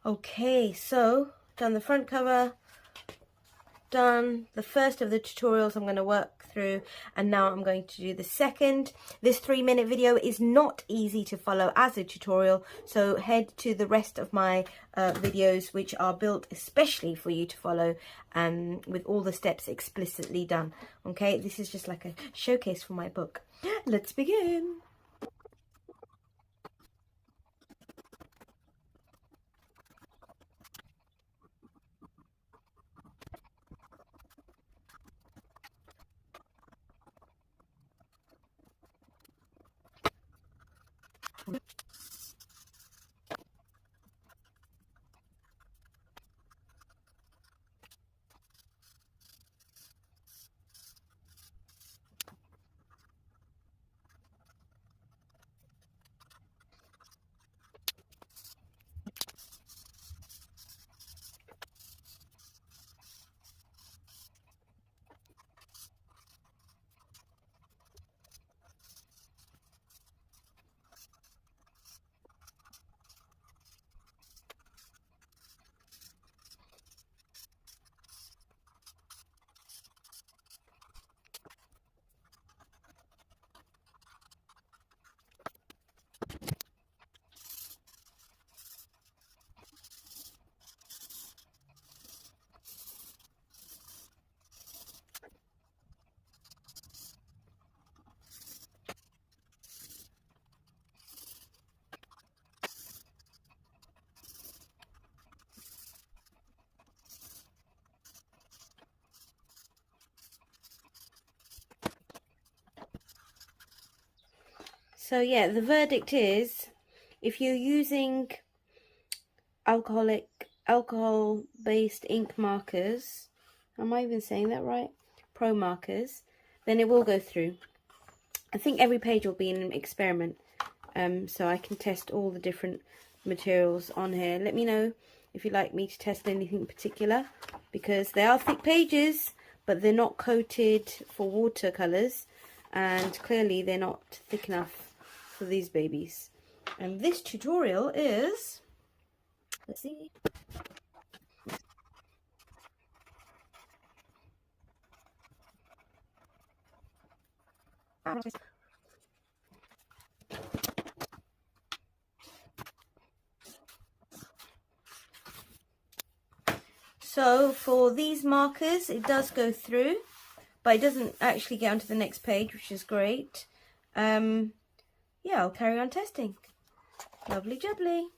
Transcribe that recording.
Okay, so done the front cover, done the first of the tutorials I'm going to work through, and now I'm going to do the second. This 3-minute video is not easy to follow as a tutorial, so head to the rest of my videos, which are built especially for you to follow, with all the steps explicitly done. Okay, this is just like a showcase for my book. Let's begin. So yeah, the verdict is, if you're using alcohol-based ink markers, am I even saying that right? Pro markers, then it will go through. I think every page will be an experiment, so I can test all the different materials on here. Let me know if you'd like me to test anything in particular, because they are thick pages, but they're not coated for watercolors, and clearly they're not thick enough for these babies. And this tutorial is, let's see, so for these markers it does go through, but it doesn't actually get onto the next page, which is great. Yeah, I'll carry on testing. Lovely jubbly.